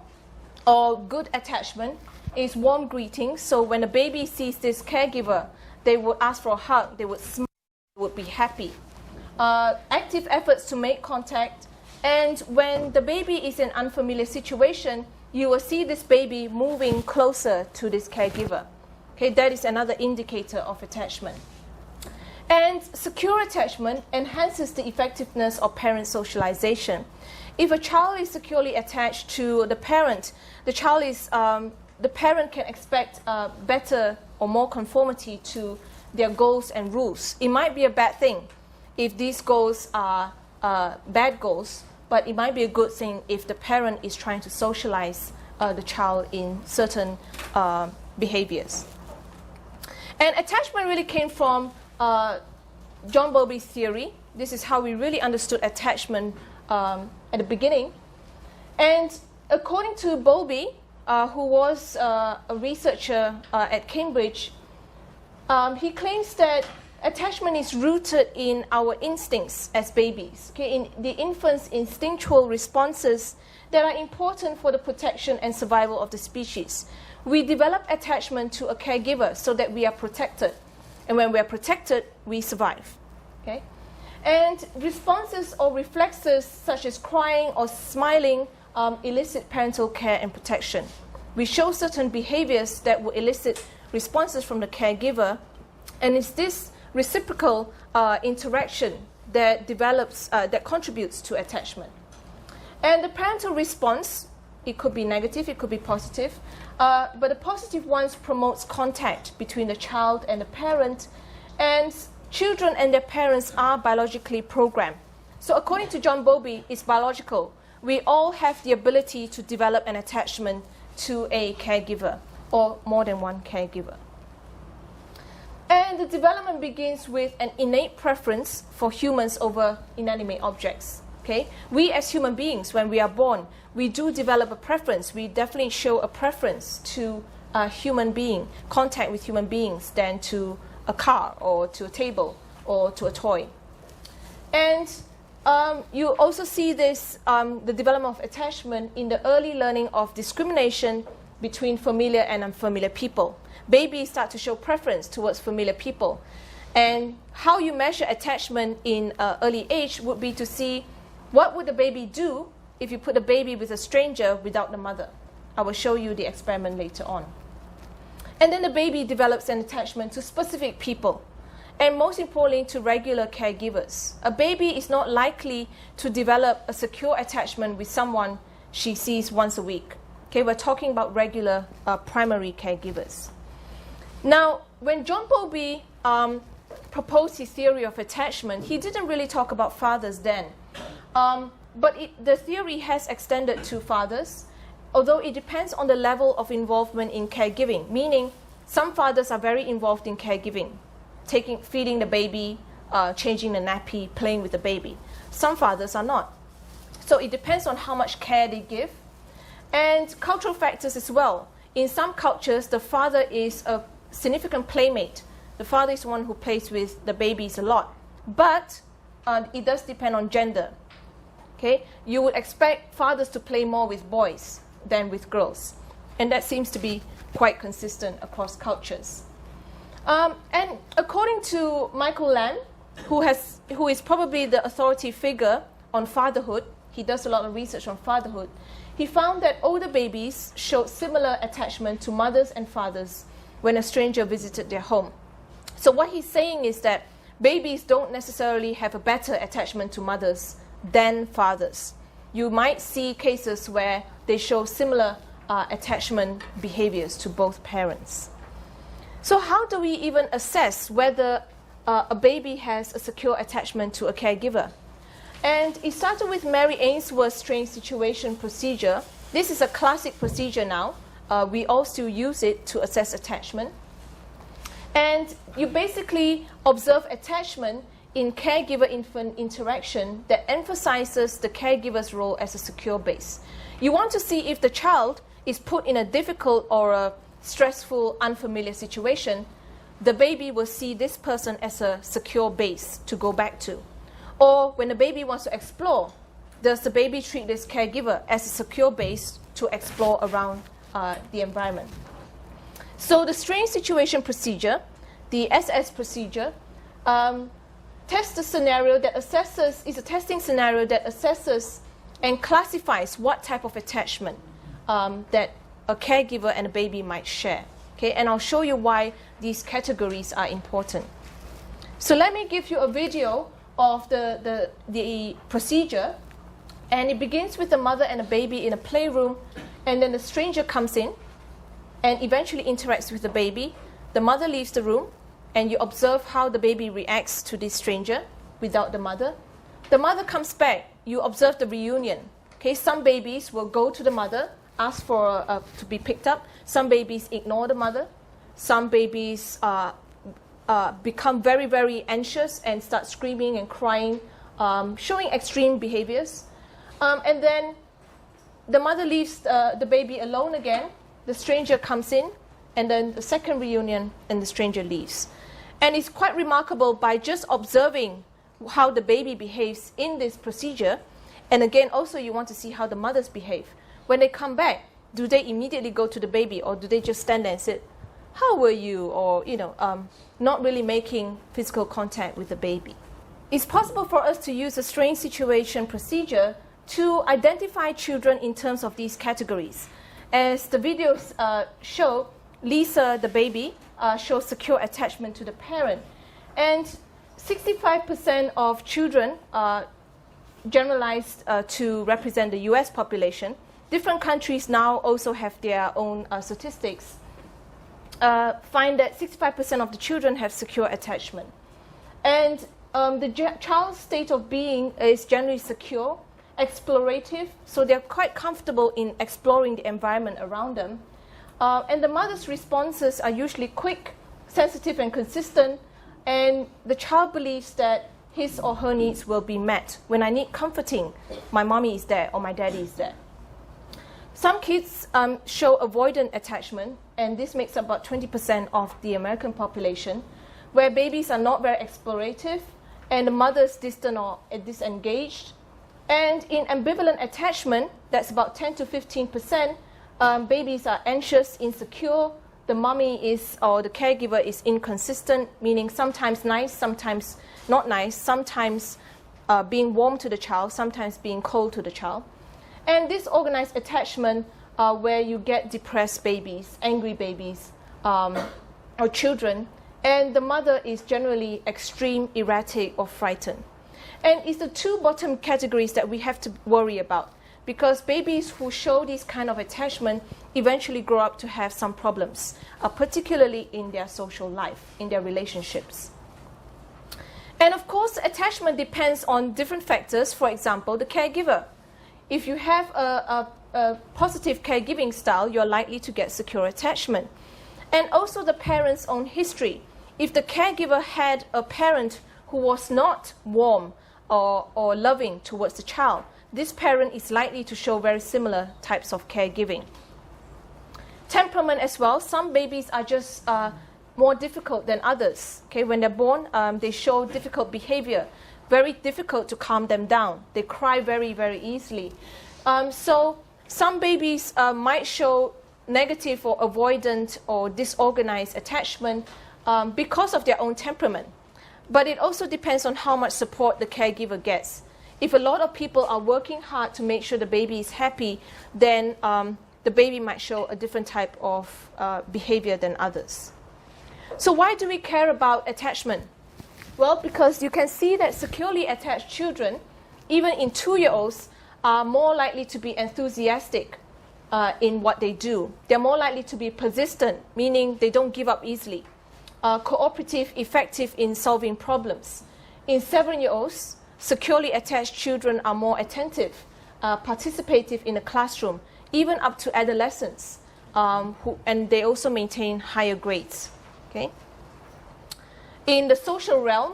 or good attachment is warm greetings. So when a baby sees this caregiver, they would ask for a hug, they would smile, they would be happy. Active efforts to make contact. And when the baby is in an unfamiliar situation, you will see this baby moving closer to this caregiver. Okay, that is another indicator of attachment. And secure attachment enhances the effectiveness of parent socialization. If a child is securely attached to the parent, the parent can expect better or more conformity to their goals and rules. It might be a bad thing if these goals are bad goals, but it might be a good thing if the parent is trying to socialize the child in certain behaviors. And attachment really came from John Bowlby's theory. This is how we really understood attachment at the beginning. And according to Bowlby, who was a researcher at Cambridge, he claims that attachment is rooted in our instincts as babies, okay, in the infant's instinctual responses that are important for the protection and survival of the species. We develop attachment to a caregiver so that we are protected. And when we are protected, we survive. Okay? And responses or reflexes such as crying or smiling elicit parental care and protection. We show certain behaviors that will elicit responses from the caregiver, and it's this reciprocal interaction that develops, that contributes to attachment. And the parental response, it could be negative, it could be positive, but the positive ones promotes contact between the child and the parent, and children and their parents are biologically programmed. So according to John Bowlby, it's biological. We all have the ability to develop an attachment to a caregiver or more than one caregiver. And the development begins with an innate preference for humans over inanimate objects. Okay? We as human beings, when we are born, we do develop a preference. We definitely show a preference to a human being, contact with human beings, than to a car or to a table or to a toy. And you also see this, the development of attachment in the early learning of discrimination between familiar and unfamiliar people. Babies start to show preference towards familiar people. And how you measure attachment in early age would be to see what would the baby do if you put the baby with a stranger without the mother. I will show you the experiment later on. And then the baby develops an attachment to specific people, and most importantly to regular caregivers. A baby is not likely to develop a secure attachment with someone she sees once a week. Okay, we're talking about regular primary caregivers. Now, when John Bowlby proposed his theory of attachment, he didn't really talk about fathers then. But the theory has extended to fathers, although it depends on the level of involvement in caregiving, meaning some fathers are very involved in caregiving, feeding the baby, changing the nappy, playing with the baby. Some fathers are not. So it depends on how much care they give. And cultural factors as well. In some cultures, the father is a significant playmate. The father is one who plays with the babies a lot. But it does depend on gender. Okay? You would expect fathers to play more with boys than with girls. And that seems to be quite consistent across cultures. And according to Michael Lamb, who is probably the authority figure on fatherhood, he does a lot of research on fatherhood, he found that older babies showed similar attachment to mothers and fathers when a stranger visited their home. So what he's saying is that babies don't necessarily have a better attachment to mothers than fathers. You might see cases where they show similar attachment behaviors to both parents. So how do we even assess whether a baby has a secure attachment to a caregiver? And it started with Mary Ainsworth's strange situation procedure. This is a classic procedure now. We all still use it to assess attachment. And you basically observe attachment in caregiver-infant interaction that emphasizes the caregiver's role as a secure base. You want to see if the child is put in a difficult or a stressful, unfamiliar situation, the baby will see this person as a secure base to go back to. Or when the baby wants to explore, does the baby treat this caregiver as a secure base to explore around the environment? So the strange situation procedure, the SS procedure, tests a scenario that assesses, is a testing scenario that assesses and classifies what type of attachment that a caregiver and a baby might share. Okay, and I'll show you why these categories are important. So let me give you a video of the procedure, and it begins with the mother and a baby in a playroom, and then the stranger comes in and eventually interacts with the baby. The mother leaves the room, and you observe how the baby reacts to this stranger without the mother. The mother comes back, you observe the reunion. Okay, some babies will go to the mother, ask for to be picked up. Some babies ignore the mother. Some babies become very, very anxious and start screaming and crying, showing extreme behaviors. And then the mother leaves the baby alone again. The stranger comes in, and then the second reunion, and the stranger leaves. And it's quite remarkable by just observing how the baby behaves in this procedure. And again, also you want to see how the mothers behave. When they come back, do they immediately go to the baby, or do they just stand there and say, "How were you?" Or, not really making physical contact with the baby. It's possible for us to use a strange situation procedure to identify children in terms of these categories. As the videos show, Lisa, the baby, shows secure attachment to the parent. And 65% of children generalized to represent the US population. Different countries now also have their own statistics. Find that 65% of the children have secure attachment. And the child's state of being is generally secure, explorative, so they're quite comfortable in exploring the environment around them. And the mother's responses are usually quick, sensitive, and consistent, and the child believes that his or her needs will be met. When I need comforting, my mommy is there or my daddy is there. Some kids show avoidant attachment, and this makes up about 20% of the American population, where babies are not very explorative, and the mother's distant or disengaged. And in ambivalent attachment, that's about 10 to 15%, babies are anxious, insecure, the mommy is, or the caregiver is inconsistent, meaning sometimes nice, sometimes not nice, sometimes being warm to the child, sometimes being cold to the child. And disorganized attachment, where you get depressed babies, angry babies, or children, and the mother is generally extreme, erratic, or frightened. And it's the two bottom categories that we have to worry about, because babies who show this kind of attachment eventually grow up to have some problems, particularly in their social life, in their relationships. And of course, attachment depends on different factors. For example, the caregiver. If you have a positive caregiving style, you're likely to get secure attachment. And also the parent's own history. If the caregiver had a parent who was not warm or loving towards the child, this parent is likely to show very similar types of caregiving. Temperament as well. Some babies are just more difficult than others. Okay, when they're born, they show difficult behavior, very difficult to calm them down. They cry very, very easily. So some babies might show negative or avoidant or disorganized attachment because of their own temperament. But it also depends on how much support the caregiver gets. If a lot of people are working hard to make sure the baby is happy, then the baby might show a different type of behavior than others. So why do we care about attachment? Well, because you can see that securely attached children, even in 2-year-olds, are more likely to be enthusiastic in what they do. They're more likely to be persistent, meaning they don't give up easily. Cooperative, effective in solving problems. In 7-year-olds, securely attached children are more attentive, participative in the classroom, even up to adolescents, and they also maintain higher grades. Okay? In the social realm,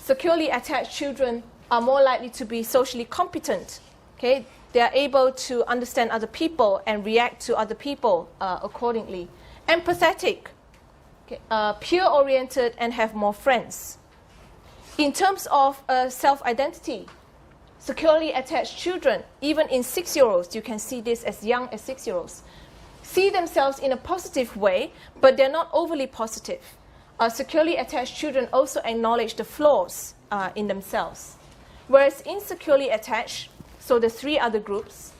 securely attached children are more likely to be socially competent. Okay? They are able to understand other people and react to other people accordingly. Empathetic, okay? Peer-oriented, and have more friends. In terms of self-identity, securely attached children, even in 6-year-olds, you can see this as young as 6-year-olds, see themselves in a positive way, but they're not overly positive. Securely attached children also acknowledge the flaws in themselves. Whereas insecurely attached, so the 3 other groups,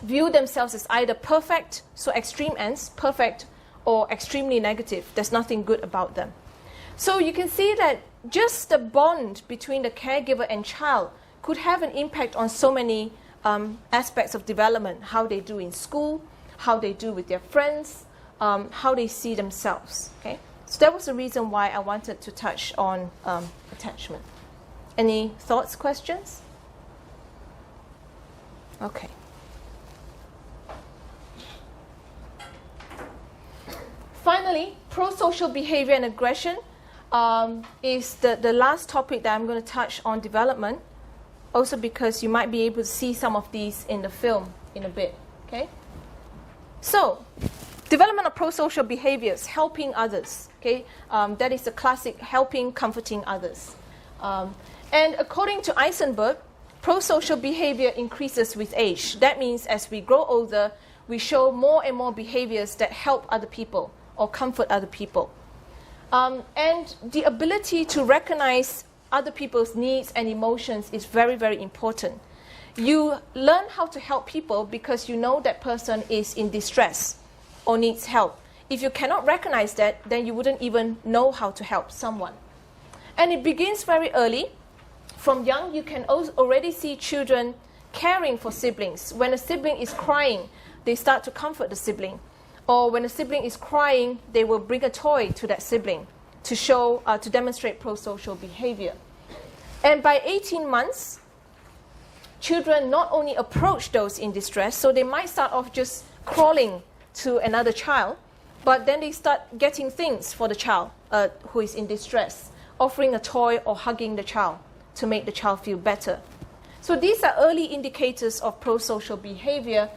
view themselves as either perfect, so extreme ends, perfect, or extremely negative. There's nothing good about them. So you can see that just the bond between the caregiver and child could have an impact on so many aspects of development, how they do in school, how they do with their friends, how they see themselves. Okay? So that was the reason why I wanted to touch on attachment. Any thoughts, questions? Okay. Finally, pro-social behavior and aggression is the last topic that I'm going to touch on development, also because you might be able to see some of these in the film in a bit. Okay? So, development of pro-social behaviors, helping others. Okay? That is the classic helping, comforting others. And according to Eisenberg, pro-social behavior increases with age. That means as we grow older, we show more and more behaviors that help other people or comfort other people. And the ability to recognize other people's needs and emotions is very, very important. You learn how to help people because you know that person is in distress or needs help. If you cannot recognize that, then you wouldn't even know how to help someone. And it begins very early. From young, you can already see children caring for siblings. When a sibling is crying, they start to comfort the sibling. Or when a sibling is crying, they will bring a toy to that sibling to show, to demonstrate pro-social behavior. And by 18 months, children not only approach those in distress, so they might start off just crawling to another child, but then they start getting things for the child who is in distress, offering a toy or hugging the child to make the child feel better. So these are early indicators of pro-social behavior.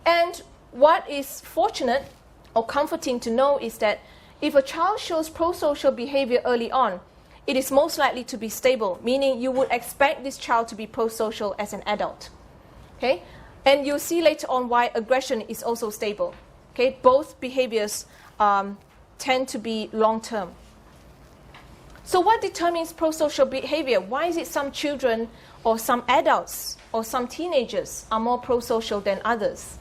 And what is fortunate or comforting to know is that if a child shows pro-social behavior early on, it is most likely to be stable, meaning you would expect this child to be pro-social as an adult. Okay? And you'll see later on why aggression is also stable. Okay? Both behaviors tend to be long-term. So what determines pro-social behavior? Why is it some children or some adults or some teenagers are more pro-social than others?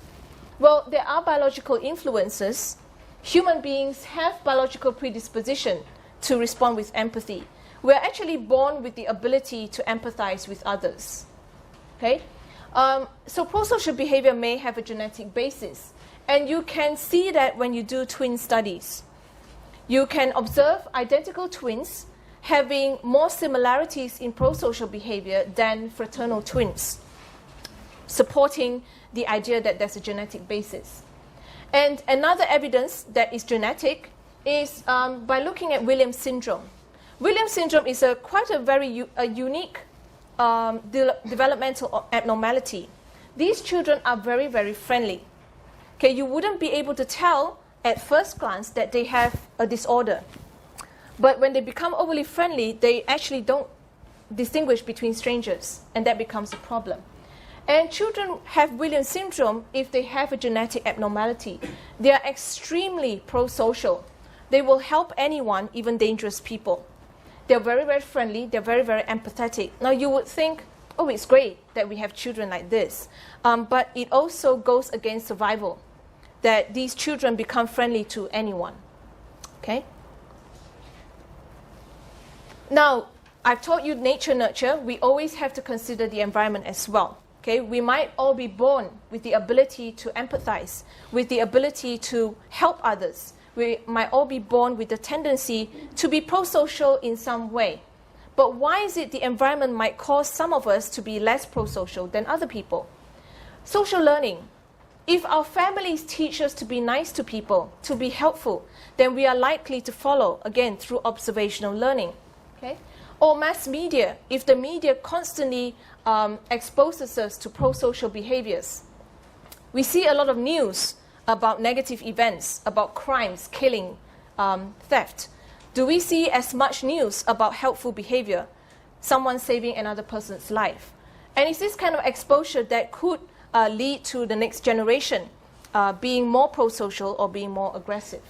Well, there are biological influences. Human beings have biological predisposition to respond with empathy. We're actually born with the ability to empathize with others. Okay? So pro-social behavior may have a genetic basis. And you can see that when you do twin studies. You can observe identical twins having more similarities in pro-social behavior than fraternal twins, supporting the idea that there's a genetic basis. And another evidence that is genetic is by looking at Williams syndrome. Williams syndrome is quite a very unique developmental abnormality. These children are very, very friendly. Okay, you wouldn't be able to tell at first glance that they have a disorder. But when they become overly friendly, they actually don't distinguish between strangers, and that becomes a problem. And children have Williams syndrome if they have a genetic abnormality. They are extremely pro-social. They will help anyone, even dangerous people. They're very, very friendly. They're very, very empathetic. Now, you would think, oh, it's great that we have children like this. But it also goes against survival, that these children become friendly to anyone. Okay? Now, I've taught you nature, nurture. We always have to consider the environment as well. Okay? We might all be born with the ability to empathize, with the ability to help others. We might all be born with the tendency to be pro-social in some way. But why is it the environment might cause some of us to be less pro-social than other people? Social learning. If our families teach us to be nice to people, to be helpful, then we are likely to follow, again, through observational learning. Okay? Or mass media, if the media constantly exposes us to pro-social behaviors. We see a lot of news about negative events, about crimes, killing, theft. Do we see as much news about helpful behavior, someone saving another person's life? And it's this kind of exposure that could lead to the next generation being more pro-social or being more aggressive.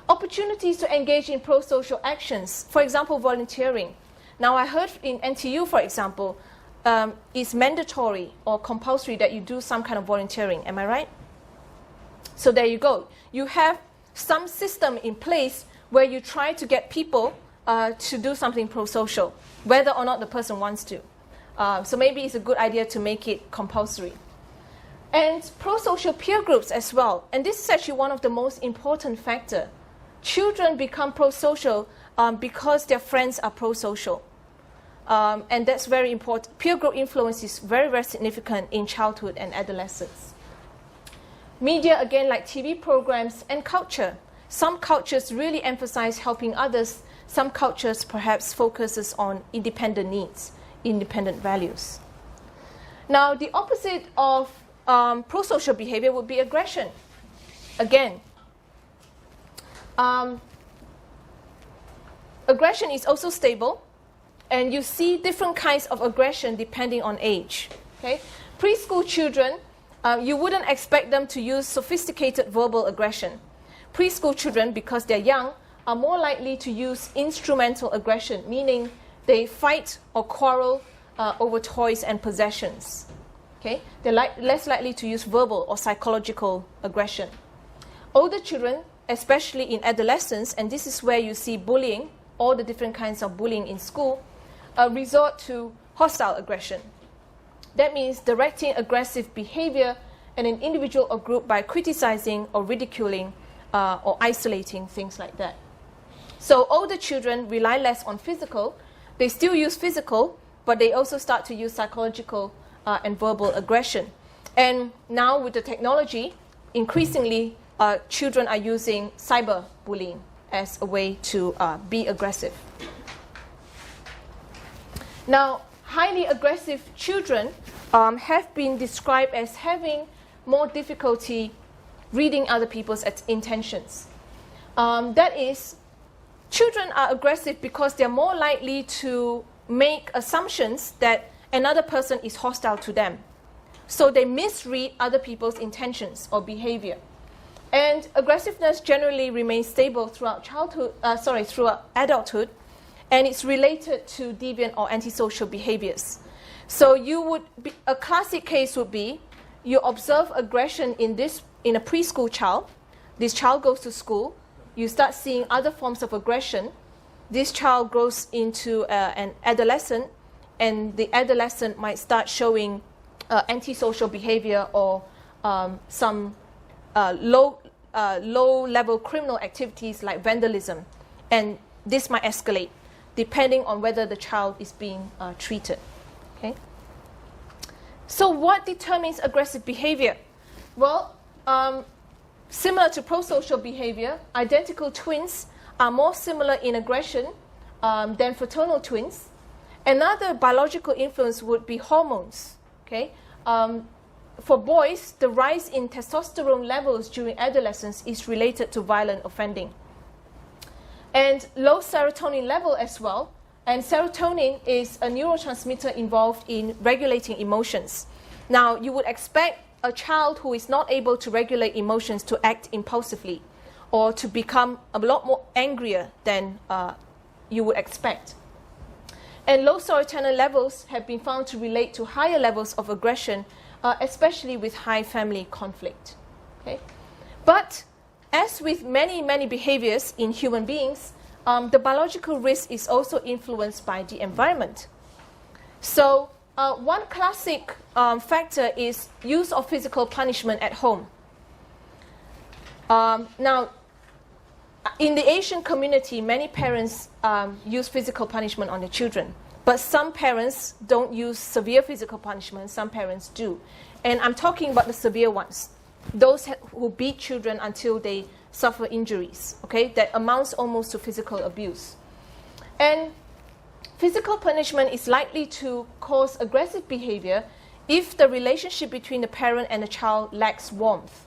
Opportunities to engage in pro-social actions, for example, volunteering. Now, I heard in NTU, for example, it's mandatory or compulsory that you do some kind of volunteering. Am I right? So there you go. You have some system in place where you try to get people to do something pro-social, whether or not the person wants to. So maybe it's a good idea to make it compulsory. And pro-social peer groups as well. And this is actually one of the most important factors. Children become pro-social because their friends are pro-social. And that's very important. Peer group influence is very, very significant in childhood and adolescence. Media, again, like TV programs and culture. Some cultures really emphasize helping others. Some cultures perhaps focuses on independent needs, independent values. Now, the opposite of pro-social behavior would be aggression. Again, aggression is also stable, and you see different kinds of aggression depending on age. Okay? Preschool children, you wouldn't expect them to use sophisticated verbal aggression. Preschool children, because they're young, are more likely to use instrumental aggression, meaning they fight or quarrel over toys and possessions. Okay? They're less likely to use verbal or psychological aggression. Older children, especially in adolescence, and this is where you see bullying, all the different kinds of bullying in school, resort to hostile aggression. That means directing aggressive behavior in an individual or group by criticizing or ridiculing or isolating, things like that. So older children rely less on physical. They still use physical, but they also start to use psychological and verbal aggression. And now with the technology, increasingly children are using cyberbullying as a way to be aggressive. Now, highly aggressive children have been described as having more difficulty reading other people's intentions. That is, children are aggressive because they're more likely to make assumptions that another person is hostile to them. So they misread other people's intentions or behavior. And aggressiveness generally remains stable throughout throughout adulthood, and it's related to deviant or antisocial behaviors. So a classic case would be you observe aggression in a preschool child. This child goes to school. You start seeing other forms of aggression. This child grows into an adolescent, and the adolescent might start showing antisocial behavior or some low-level criminal activities like vandalism. And this might escalate depending on whether the child is being treated. Okay? So what determines aggressive behavior? Well, similar to prosocial behavior, identical twins are more similar in aggression than fraternal twins. Another biological influence would be hormones. Okay? For boys, the rise in testosterone levels during adolescence is related to violent offending. And low serotonin level as well. And serotonin is a neurotransmitter involved in regulating emotions. Now, you would expect a child who is not able to regulate emotions to act impulsively or to become a lot more angrier than you would expect. And low serotonin levels have been found to relate to higher levels of aggression, especially with high family conflict. Okay? But as with many, many behaviors in human beings, the biological risk is also influenced by the environment. So one classic factor is use of physical punishment at home. Now, in the Asian community, many parents use physical punishment on their children. But some parents don't use severe physical punishment. Some parents do. And I'm talking about the severe ones. Those who beat children until they suffer injuries. Okay? That amounts almost to physical abuse. And Physical punishment is likely to cause aggressive behavior if the relationship between the parent and the child lacks warmth.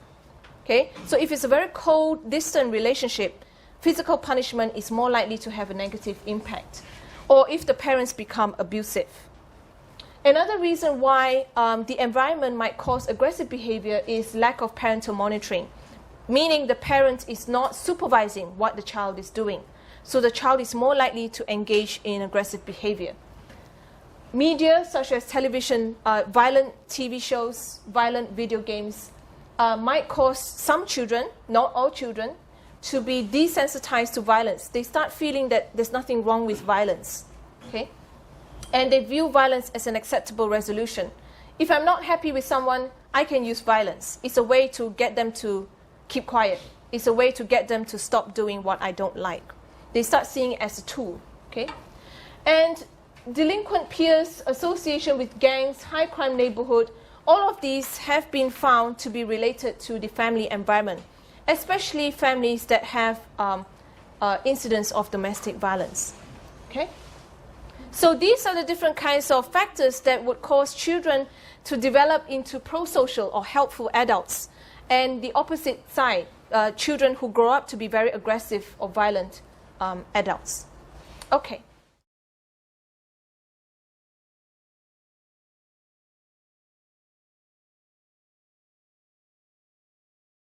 Okay? So if it's a very cold, distant relationship, physical punishment is more likely to have a negative impact. Or if the parents become abusive. Another reason why the environment might cause aggressive behavior is lack of parental monitoring, meaning the parent is not supervising what the child is doing. So the child is more likely to engage in aggressive behavior. Media such as television, violent TV shows, violent video games might cause some children, not all children, to be desensitized to violence. They start feeling that there's nothing wrong with violence. Okay? And they view violence as an acceptable resolution. If I'm not happy with someone, I can use violence. It's a way to get them to keep quiet. It's a way to get them to stop doing what I don't like. They start seeing it as a tool. Okay? And delinquent peers, association with gangs, high crime neighborhood, all of these have been found to be related to the family environment, especially families that have incidents of domestic violence. Okay? So these are the different kinds of factors that would cause children to develop into pro-social or helpful adults. And the opposite side, children who grow up to be very aggressive or violent adults. Okay.